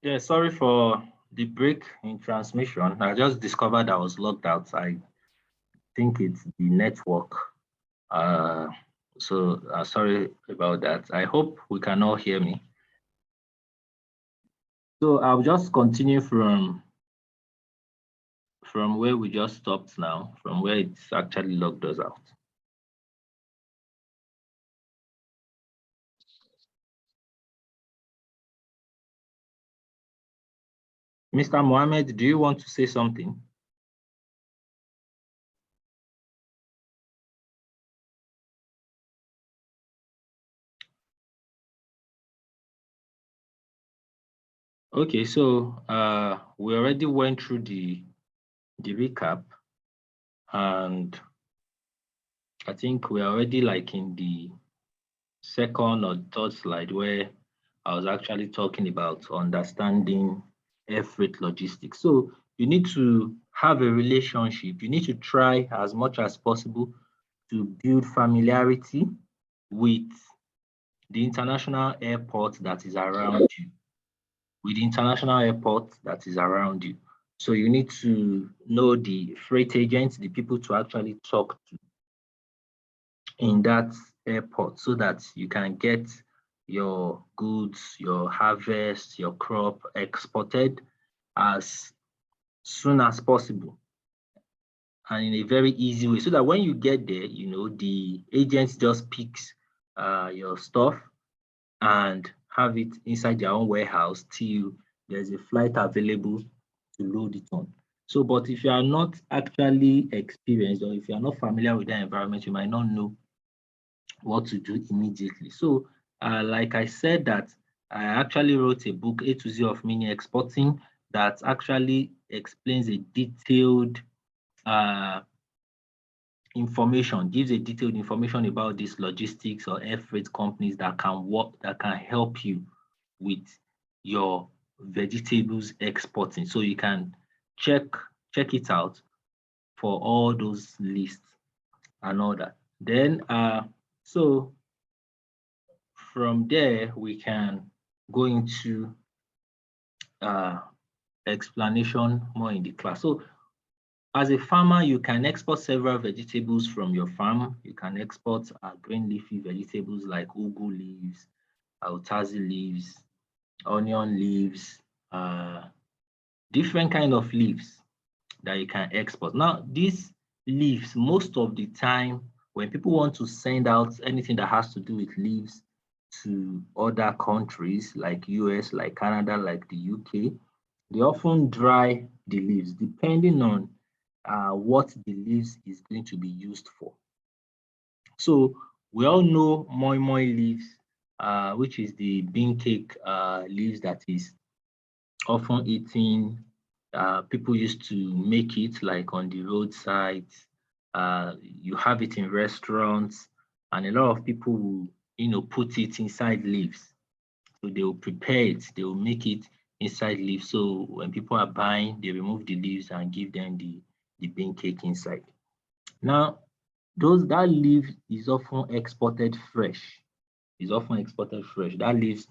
Yeah, sorry for the break in transmission. I just discovered I was logged out. I think it's the network. Uh, so sorry about that. I hope we can all hear me. So I'll just continue from where we just stopped now, from where it's actually logged us out. Mr. Mohammed, do you want to say something? Okay, so we already went through the recap, and I think we're already like in the second or third slide where I was actually talking about understanding air freight logistics. So you need to have a relationship. You need to try as much as possible to build familiarity with the international airport that is around you, with the international airport that is around you. So you need to know the freight agents, the people to actually talk to in that airport so that you can get your goods, your harvest, your crop exported as soon as possible and in a very easy way so that when you get there, the agent just picks your stuff and have it inside their own warehouse till there's a flight available to load it on. So, but if you are not actually experienced or if you are not familiar with that environment, you might not know what to do immediately. So, like I said, that I actually wrote a book, A to Z of Mini Exporting, that actually explains a detailed uh, information, gives a detailed information about these logistics or air freight companies that can work, that can help you with your vegetables exporting. So you can check check it out for all those lists and all that. Then so from there we can go into uh explanation more in the class. So as a farmer, you can export several vegetables from your farm. You can export green leafy vegetables like ugu leaves, utazi leaves, onion leaves, different kind of leaves that you can export. Now, these leaves, most of the time, when people want to send out anything that has to do with leaves to other countries like US, like Canada, like the UK, they often dry the leaves depending on what the leaves is going to be used for. So we all know moi moi leaves, which is the bean cake leaves that is often eaten. People used to make it like on the roadside. You have it in restaurants, and a lot of people will, put it inside leaves. So they will prepare it, they will make it inside leaves. So when people are buying, they remove the leaves and give them the bean cake inside. Now, that leaf is often exported fresh. Is often exported fresh. That leaves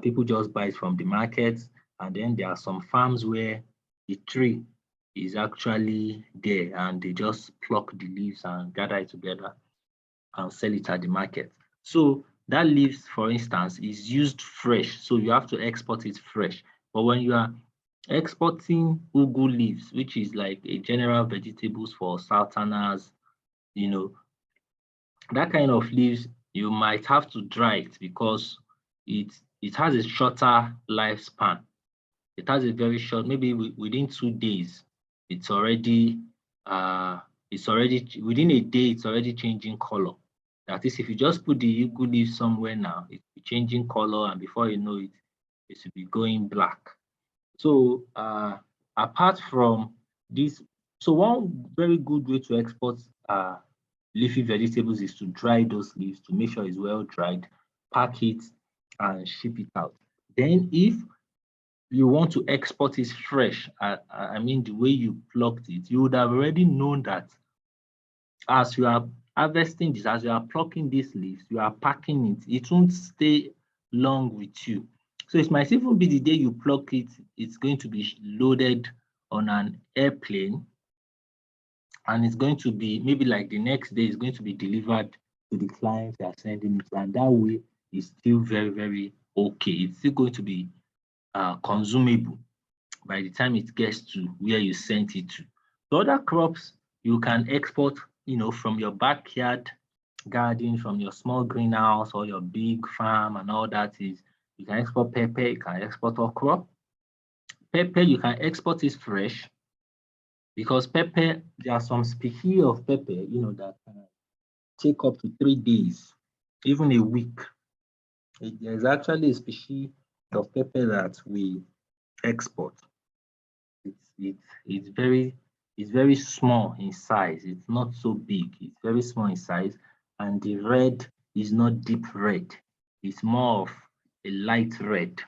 people just buy it from the market, and then there are some farms where the tree is actually there and they just pluck the leaves and gather it together and sell it at the market. So that leaves, for instance, is used fresh. So you have to export it fresh. But when you are exporting ugu leaves, which is like a general vegetables for southerners, you know, that kind of leaves, you might have to dry it because it it has a shorter lifespan. It has a very short, maybe within 2 days, it's already within a day, it's already changing color. That is, if you just put the ugu leaf somewhere now, it's changing color, and before you know it, it will be going black. So apart from this, so one very good way to export leafy vegetables is to dry those leaves to make sure it's well dried, pack it and ship it out. Then if you want to export it fresh, I mean the way you plucked it, you would have already known that as you are harvesting this, as you are plucking these leaves, you are packing it, it won't stay long with you. So it might even be the day you pluck it, it's going to be loaded on an airplane, and it's going to be maybe like the next day it's going to be delivered to the client you are sending it to, and that way is still very, very okay. It's still going to be consumable by the time it gets to where you sent it to. So other crops you can export, from your backyard garden, from your small greenhouse or your big farm and all that is you can export pepper, you can export okra. Pepper, you can export it fresh because pepper, there are some species of pepper, that can take up to 3 days, even a week. There's actually a species of pepper that we export. It's very small in size. It's not so big. It's very small in size, and the red is not deep red. It's more of a light red,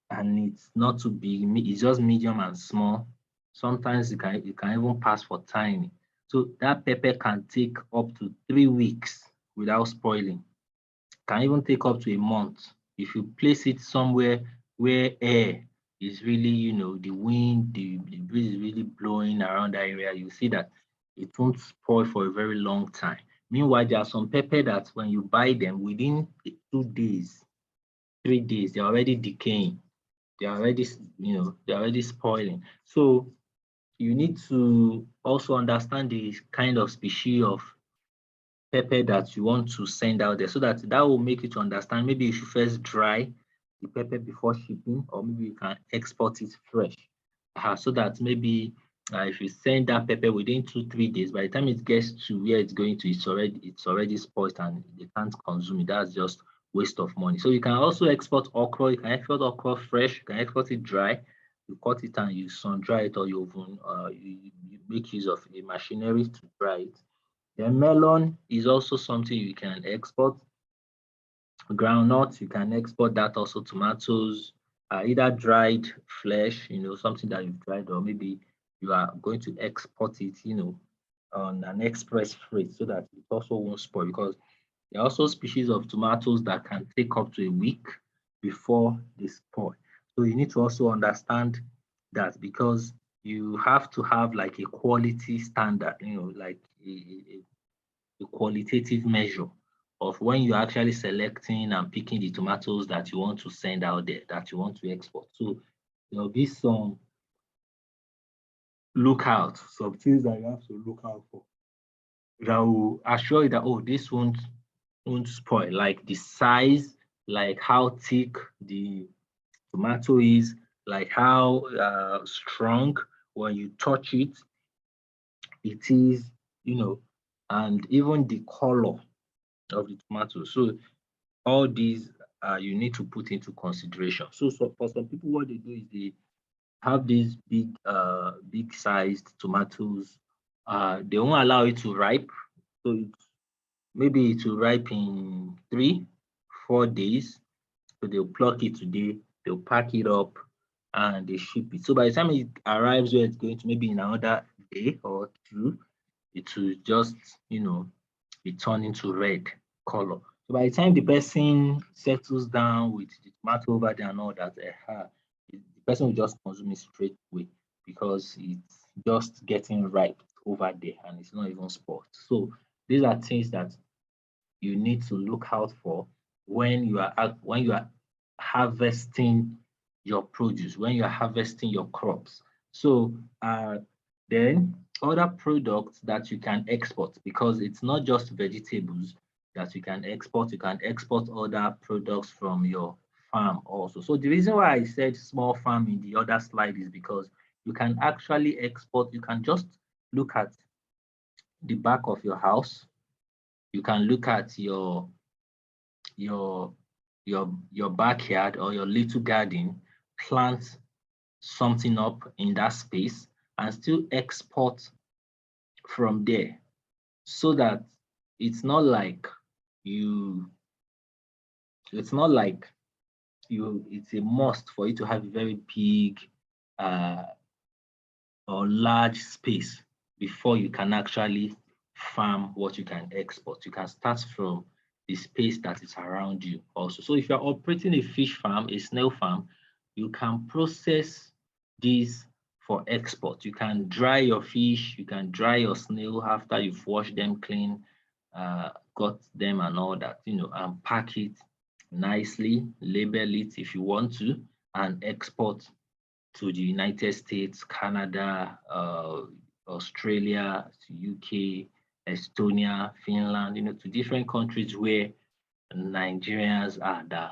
and it's not too big. It's just medium and small. Sometimes you can even pass for tiny. So that pepper can take up to 3 weeks without spoiling. Can even take up to a month if you place it somewhere where air is really, the wind, the breeze is really blowing around that area. You see that it won't spoil for a very long time. Meanwhile, there are some pepper that when you buy them within 2 days, 3 days, they're already decaying. They're already spoiling. So you need to also understand the kind of species of pepper that you want to send out there, so that will make you to understand maybe you should first dry the pepper before shipping, or maybe you can export it fresh. So that maybe if you send that pepper within 2 3 days, by the time it gets to where it's going to, it's already spoiled and they can't consume it. That's just waste of money. So you can also export okra. You can export okra fresh, you can export it dry. You cut it and you sun dry it, or you oven, you make use of a machinery to dry it. Then melon is also something you can export. Groundnut, you can export that also. Tomatoes, either dried flesh, something that you've dried, or maybe you are going to export it, on an express freight so that it also won't spoil, because there are also species of tomatoes that can take up to a week before they spoil. So you need to also understand that, because you have to have like a quality standard, like a qualitative measure of when you're actually selecting and picking the tomatoes that you want to send out there, that you want to export. So there'll be some some things that you have to look out for that will assure you that, oh, this won't spoil, like the size, like how thick the tomato is, like how strong when you touch it, it is, and even the color of the tomato. So all these you need to put into consideration. So for some people, what they do is they have these big sized tomatoes. They won't allow it to ripe. So maybe it will ripe in 3 4 days. So they'll pluck it today, they'll pack it up, and they ship it. So by the time it arrives where it's going to, maybe in another day or two, it will just, be turned into red color. So by the time the person settles down with the tomato over there and all that, the person will just consume it straight away, because it's just getting ripe over there and it's not even spoiled. So these are things that you need to look out for when you are harvesting your produce, when you are harvesting your crops. So then other products that you can export, because it's not just vegetables that you can export. You can export other products from your farm also. So the reason why I said small farm in the other slide is because you can actually export. You can just look at the back of your house. You can look at your your backyard or your little garden, plant something up in that space and still export from there, so that it's not like you it's not like it's a must for you to have a very big uh, or large space before you can actually farm what you can export. You can start from the space that is around you also. So if you're operating a fish farm, a snail farm, you can process these for export. You can dry your fish, you can dry your snail after you've washed them clean, got them and all that, and pack it nicely, label it if you want to, and export to the United States, Canada, Australia, to UK, Estonia, Finland, to different countries where Nigerians are that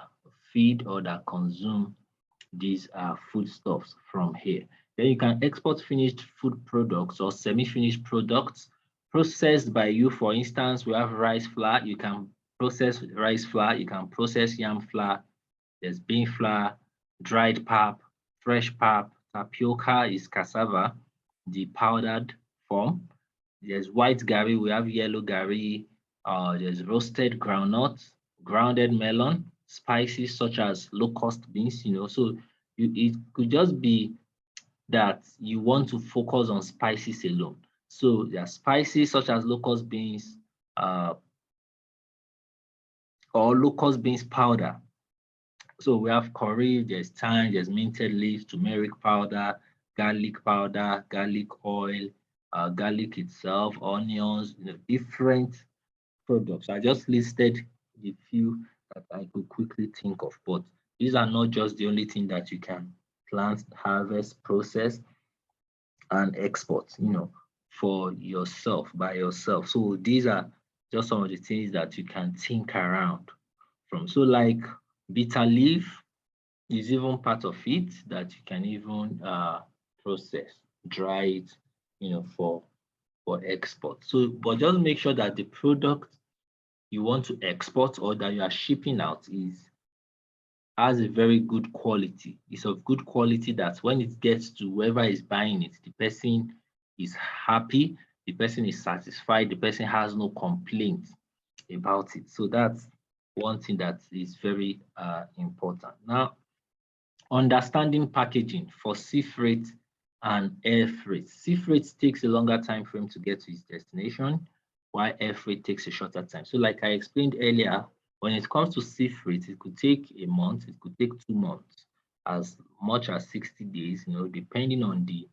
feed or that consume these foodstuffs from here. Then you can export finished food products or semi-finished products processed by you. For instance, we have rice flour. You can process rice flour. You can process yam flour. There's bean flour, dried pap, fresh pap. Tapioca is cassava, the powdered form. There's white gari. We have yellow gari. There's roasted groundnuts, grounded melon, spices such as locust beans. So it could just be that you want to focus on spices alone. So there are spices such as locust beans or locust beans powder. So we have curry, there's thyme, there's minted leaves, turmeric powder, garlic oil, garlic itself, onions, different products. I just listed the few that I could quickly think of, but these are not just the only thing that you can plant, harvest, process, and export, for yourself, by yourself. So these are just some of the things that you can think around from. So like bitter leaf is even part of it that you can even process, dry it, for export. So, but just make sure that the product you want to export or that you are shipping out has a very good quality. It's of good quality that when it gets to whoever is buying it, the person is happy, the person is satisfied, the person has no complaints about it. So that's one thing that is very important. Now, understanding packaging for sea freight and air freight. Sea freight takes a longer time frame to get to its destination, while air freight takes a shorter time. So like I explained earlier, when it comes to sea freight, it could take a month, it could take 2 months, as much as 60 days, depending on the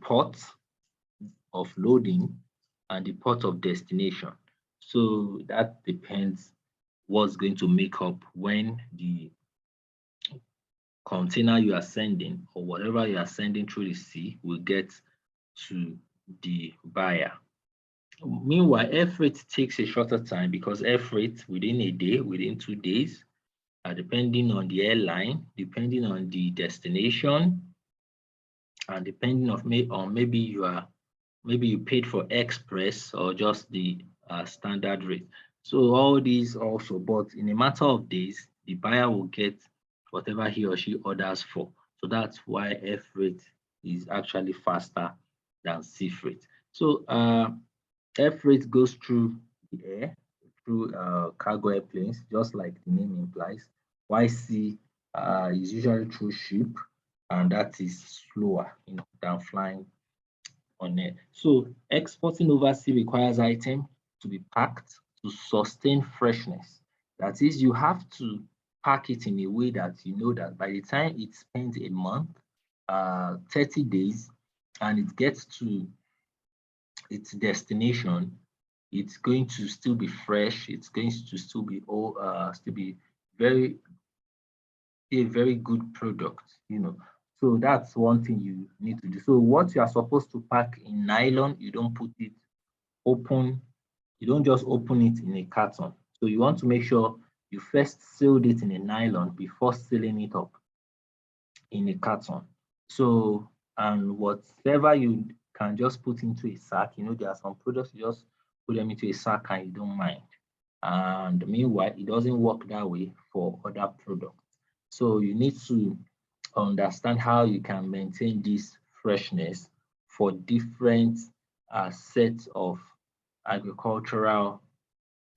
port of loading and the port of destination. So that depends what's going to make up when the container you are sending or whatever you are sending through the sea will get to the buyer. Meanwhile, air freight takes a shorter time because air freight within a day, within 2 days, depending on the airline, depending on the destination, and depending on maybe you paid for express or just the standard rate. So all these also, but in a matter of days, the buyer will get whatever he or she orders for. So that's why air freight is actually faster than sea freight. So air freight goes through the air, through cargo airplanes, just like the name implies. While sea is usually through ship, and that is slower, than flying on air. So exporting overseas requires items to be packed to sustain freshness. That is, you have to pack it in a way that you know that by the time it spends a month, 30 days, and it gets to its destination, it's going to still be fresh. It's going to still be very a very good product. So that's one thing you need to do. So what you are supposed to pack in nylon, you don't put it open. You don't just open it in a carton. So you want to make sure you first sealed it in a nylon before sealing it up in a carton. So, and whatever you can just put into a sack, there are some products you just put them into a sack and you don't mind. And meanwhile, it doesn't work that way for other products. So you need to understand how you can maintain this freshness for different sets of agricultural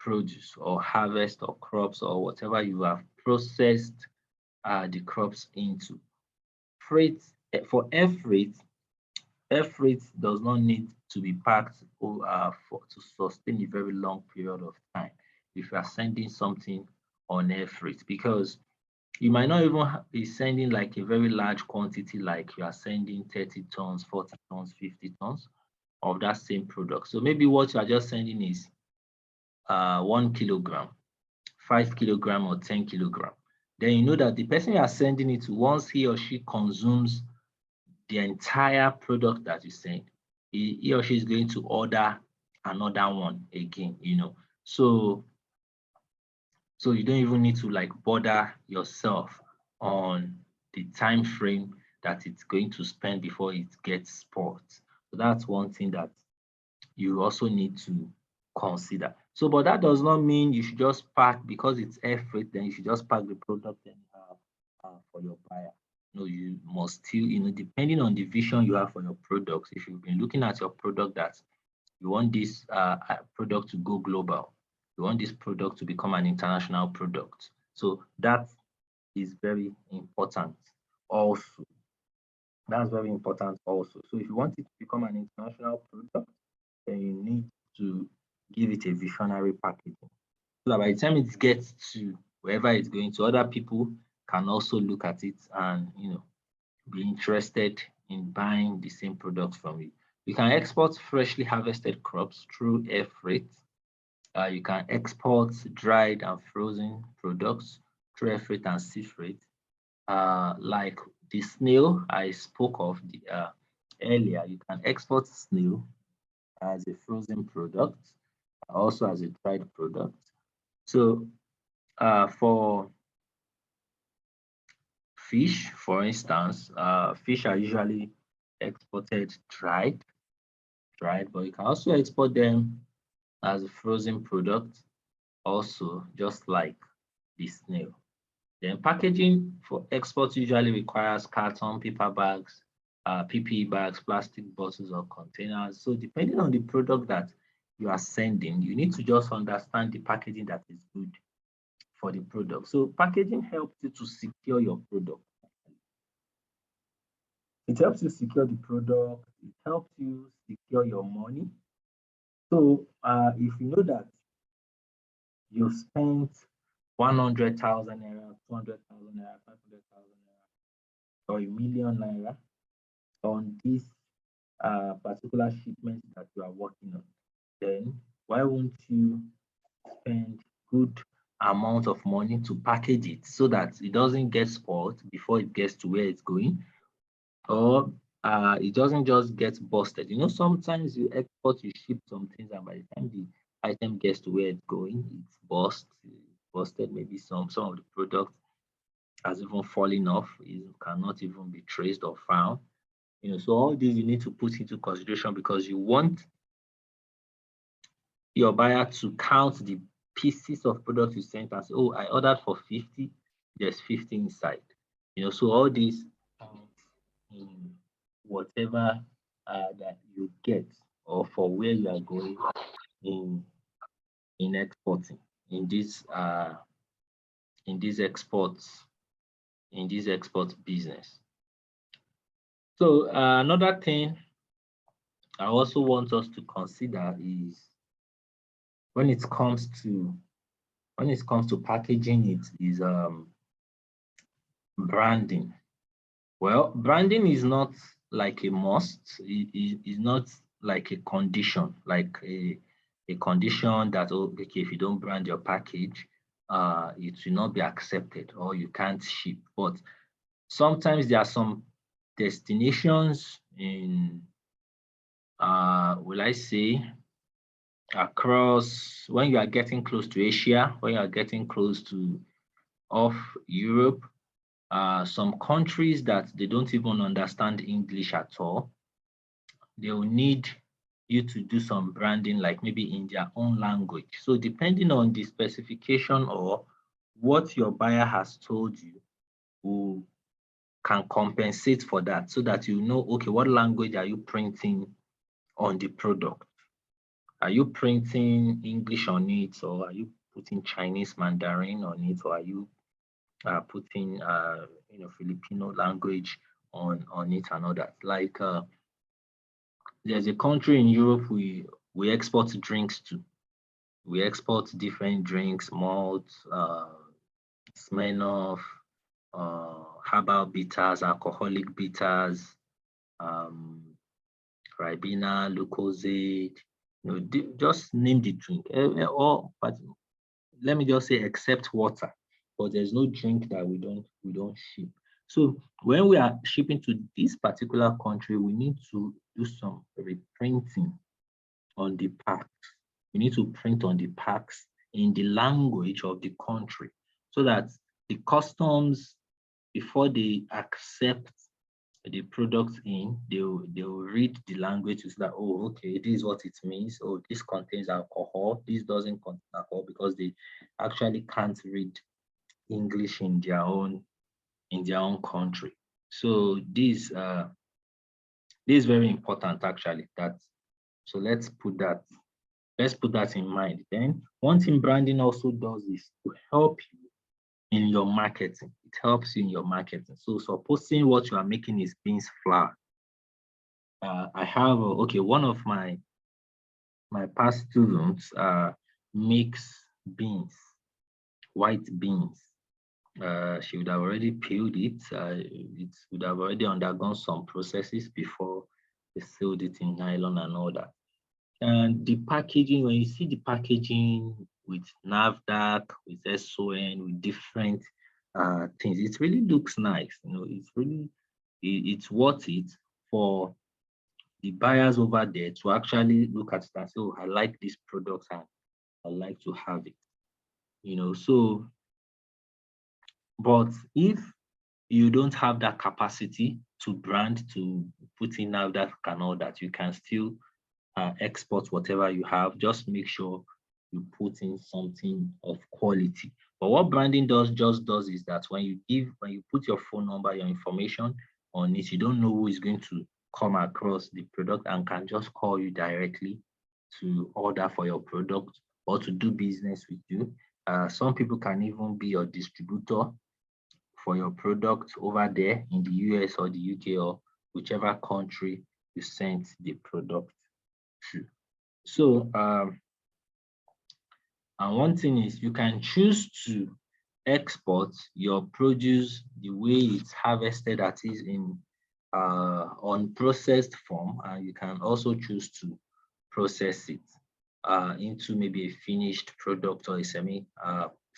produce or harvest or crops or whatever you have processed the crops into. Freight for air freight does not need to be packed to sustain a very long period of time. if you are sending something on air freight, because you might not even be sending like a very large quantity, like you are sending 30 tons, 40 tons, 50 tons of that same product. So maybe what you are just sending is 1 kilogram, 5 kilogram, or 10 kilogram. Then you know that the person you are sending it to, once he or she consumes the entire product that you send, he or she is going to order another one again, So you don't even need to like bother yourself on the time frame that it's going to spend before it gets spoiled. So that's one thing that you also need to consider. So, but that does not mean you should just pack because it's air freight, then you should just pack the product anyhow for your buyer. No, you must still, depending on the vision you have for your products, if you've been looking at your product that you want this product to go global, you want this product to become an international product. So that is very important also. That's very important also. So if you want it to become an international product, then you need to give it a visionary packaging. So that by the time it gets to wherever it's going to, other people can also look at it and be interested in buying the same product from you. You can export freshly harvested crops through air freight. You can export dried and frozen products through air freight and sea freight. Like the snail I spoke of earlier, you can export snail as a frozen product, also as a dried product. So for fish, for instance, fish are usually exported dried, but you can also export them as a frozen product, also just like the snail. Then packaging for export usually requires carton, paper bags, PPE bags, plastic bottles or containers. So depending on the product that you are sending, you need to just understand the packaging that is good for the product. So packaging helps you to secure your product. It helps you secure the product. It helps you secure your money. So if you know that you spent 100,000 naira, 200,000 naira, 500,000 naira, or ₦1,000,000 on this particular shipment that you are working on, then why won't you spend good amount of money to package it so that it doesn't get spoiled before it gets to where it's going, or it doesn't just get busted. Sometimes you export, you ship some things, and by the time the item gets to where it's going, it's busted. Maybe some of the product has even fallen off, it cannot even be traced or found. So all these you need to put into consideration because you want your buyer to count the pieces of product you sent and say, oh, I ordered for 50, there's 50 inside. So all these in whatever that you get or for where you are going in exporting in this exports export business. So another thing I also want us to consider is when it comes to packaging, it is branding. Well, branding is not like a must. It is not like a condition, like a condition that, okay, if you don't brand your package, it will not be accepted or you can't ship. But sometimes there are some destinations in, will I say, across, when you are getting close to Asia, when you are getting close to off Europe, some countries that they don't even understand English at all, they will need you to do some branding, like maybe in their own language. So depending on the specification or what your buyer has told you, we can compensate for that so that you know, okay, what language are you printing on the product? Are you printing English on it, or are you putting Chinese Mandarin on it, or are you putting Filipino language on it and all that? Like there's a country in Europe we export drinks to. We export different drinks, malt, Smirnoff, herbal bitters, alcoholic bitters, um, Ribena, Lucozade, just name the drink. But let me just say, except water. But there's no drink that we don't ship. So when we are shipping to this particular country, we need to do some reprinting on the packs. We need to print on the packs in the language of the country so that the customs, before they accept the products in, they'll read the language to say that, oh, okay, this is what it means. Oh, this contains alcohol. This doesn't contain alcohol, because they actually can't read English in their own country. So this is very important actually. So let's put that in mind. Then one thing branding also does is to help you in your marketing. It helps you in your marketing. So supposing what you are making is beans flour. I have okay, one of my past students makes beans, white beans. She would have already peeled it. It would have already undergone some processes before they sealed it in nylon and all that. And the packaging, when you see the packaging with NAVDAC, with SON, with different things, it really looks nice. It's really it's worth it for the buyers over there to actually look at it and say, oh, I like this product and I like to have it. So, but if you don't have that capacity to brand, to put in NAVDAC and all that, you can still export whatever you have. Just make sure you put in something of quality. But what branding does is that when you put your phone number, your information on it, you don't know who is going to come across the product and can just call you directly to order for your product or to do business with you. Some people can even be your distributor for your product over there in the US or the UK or whichever country you sent the product to. So, and one thing is you can choose to export your produce the way it's harvested, that is in unprocessed form, and you can also choose to process it into maybe a finished product or a semi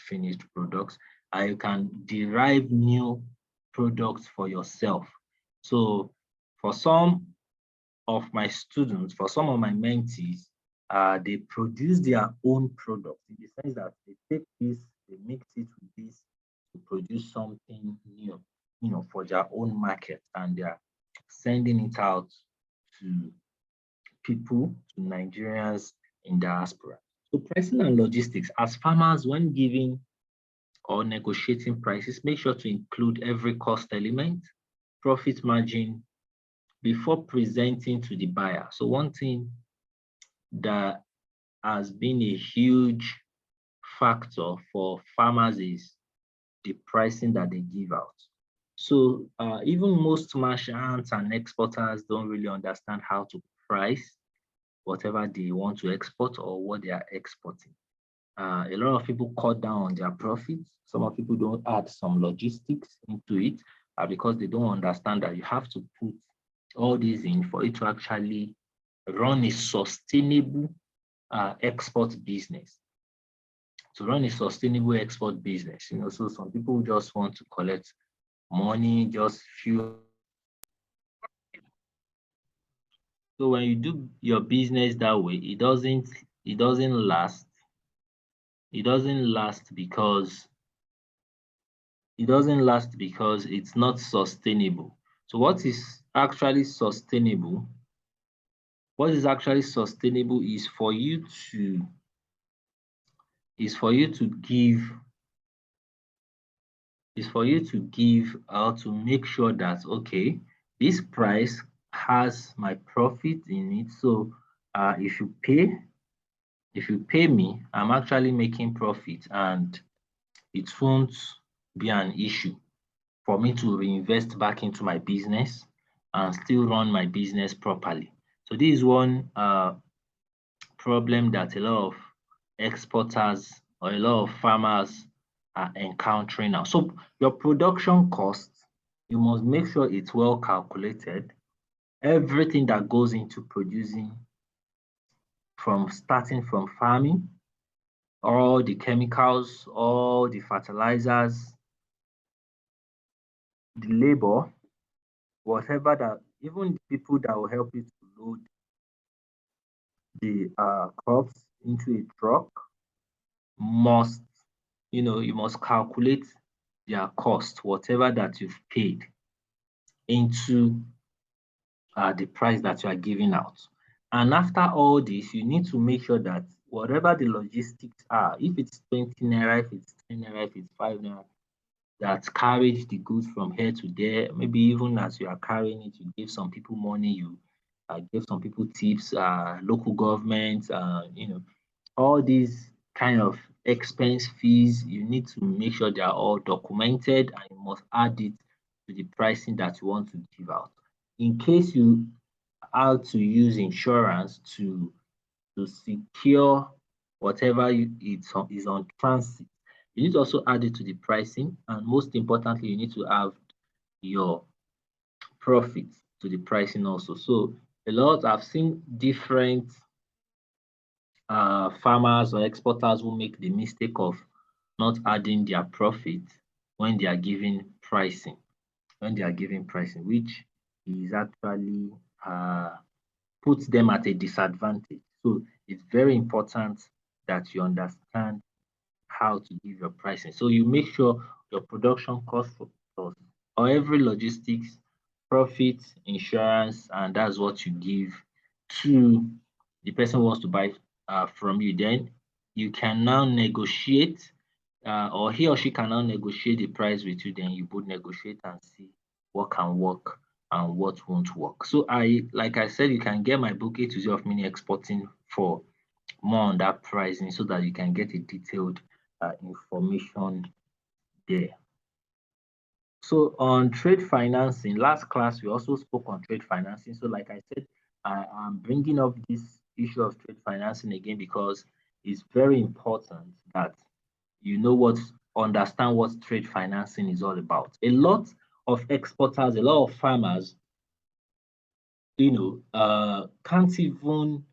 finished product, and you can derive new products for yourself. So for some of my students, for some of my mentees, they produce their own product in the sense that they take this, they mix it with this to produce something new, for their own market, and they are sending it out to people, to Nigerians in diaspora. So pricing and logistics, as farmers, when giving or negotiating prices, make sure to include every cost element, profit margin, before presenting to the buyer. So one thing that has been a huge factor for farmers is the pricing that they give out. So even most merchants and exporters don't really understand how to price whatever they want to export or what they are exporting. A lot of people cut down on their profits. Some of people don't add some logistics into it because they don't understand that you have to put all these in for it to actually run a sustainable export business. To run a sustainable export business, so some people just want to collect money, just few. So when you do your business that way, it doesn't last. It doesn't last because it's not sustainable. So what is actually sustainable? What is actually sustainable is for you to give or to make sure that, okay, this price has my profit in it. So if you pay me, I'm actually making profit, and it won't be an issue for me to reinvest back into my business and still run my business properly. So this is one problem that a lot of exporters or a lot of farmers are encountering now. So your production costs, you must make sure it's well calculated. Everything that goes into producing, from starting from farming, all the chemicals, all the fertilizers, the labor, whatever that, even the people that will help you to load the crops into a truck must, you must calculate their cost, whatever that you've paid, into the price that you are giving out. And after all this, you need to make sure that whatever the logistics are, if it's 20 naira, if it's 10 naira, if it's 5 naira, that carried the goods from here to there, maybe even as you are carrying it, you give some people money, you give some people tips, local government, all these kind of expense fees, you need to make sure they are all documented, and you must add it to the pricing that you want to give out. In case you are to use insurance to secure whatever is on transit, you need to also add it to the pricing, and most importantly, you need to have your profit to the pricing also. So a lot, I've seen different farmers or exporters who make the mistake of not adding their profit when they are giving pricing, which is actually puts them at a disadvantage. So it's very important that you understand how to give your pricing. So you make sure your production cost plus or every logistics, profit, insurance, and that's what you give to the person who wants to buy from you. Then you can now negotiate, or he or she can now negotiate the price with you. Then you both negotiate and see what can work and what won't work. So like I said, you can get my book A to Z of Mini Exporting for more on that pricing, so that you can get a detailed information there. So on trade financing, last class we also spoke on trade financing. So like I said, I'm bringing up this issue of trade financing again because it's very important that you understand what trade financing is all about. A lot of exporters, a lot of farmers, can't even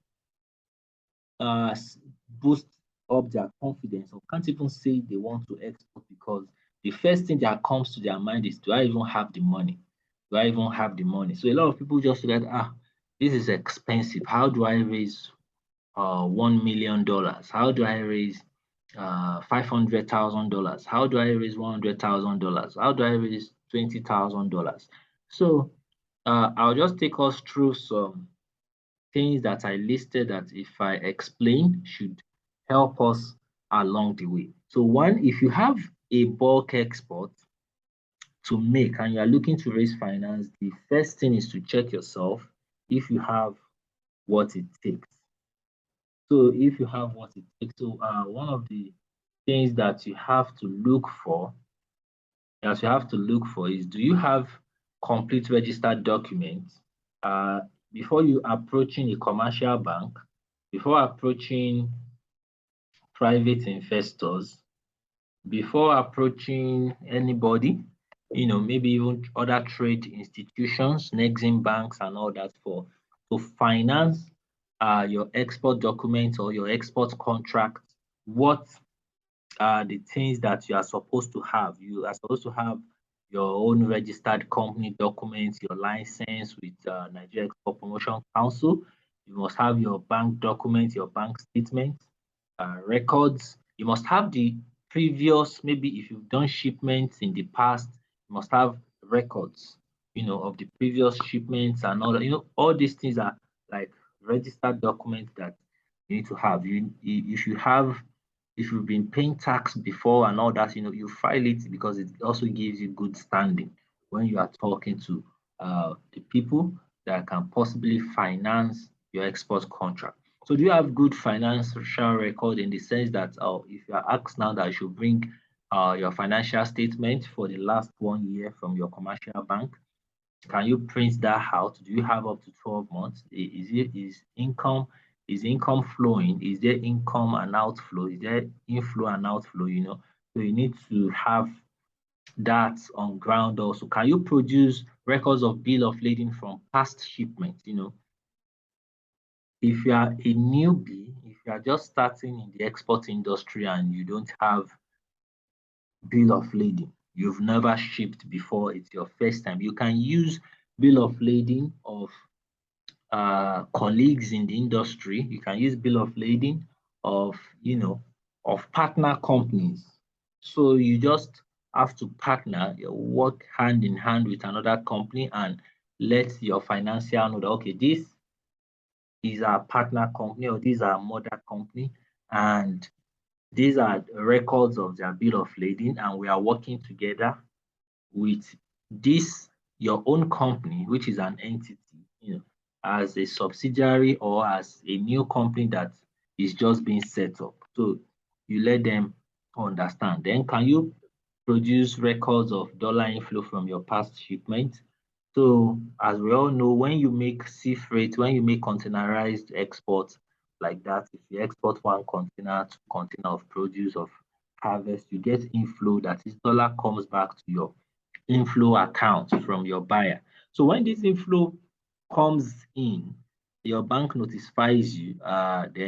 boost up their confidence, or can't even say they want to export, because the first thing that comes to their mind is, do I even have the money? Do I even have the money? So a lot of people just say that, this is expensive. How do I raise $1 million? How do I raise $500,000? How do I raise $100,000? How do I raise $20,000? So I'll just take us through some things that I listed that, if I explain, should help us along the way. So one, if you have a bulk export to make and you are looking to raise finance, the first thing is to check yourself if you have what it takes. So if you have what it takes, so one of the things that you have to look for is, do you have complete registered documents? Before you approaching a commercial bank, before approaching private investors, before approaching anybody, maybe even other trade institutions, Nexim banks and all that, to finance your export documents or your export contract, what are the things that you are supposed to have? You are supposed to have your own registered company documents, your license with Nigeria Export Promotion Council. You must have your bank documents, your bank statements, records. You must have the previous, maybe if you've done shipments in the past, you must have records, of the previous shipments and all that. All these things are like registered documents that you need to have. If you've been paying tax before and all that, you file it, because it also gives you good standing when you are talking to the people that can possibly finance your export contract. So do you have good financial record, in the sense that if you are asked now that you should bring your financial statement for the last 1 year from your commercial bank, can you print that out? Do you have up to 12 months? Is income Is income flowing? Is there income and outflow? Is there inflow and outflow? So you need to have that on ground also. Can you produce records of bill of lading from past shipments? If you are a newbie, if you are just starting in the export industry and you don't have bill of lading, you've never shipped before, it's your first time, you can use bill of lading of colleagues in the industry. You can use bill of lading of of partner companies. So you just have to partner, work hand in hand with another company and let your financier know that okay, this is our partner company or this is our mother company, and these are records of their bill of lading, and we are working together with this your own company, which is an entity, as a subsidiary or as a new company that is just being set up. So you let them understand. Then can you produce records of dollar inflow from your past shipment? So as we all know, when you make sea freight, when you make containerized exports like that, if you export one container, two container of produce of harvest, you get inflow, that is dollar comes back to your inflow account from your buyer. So when this inflow comes in, your bank notifies you, then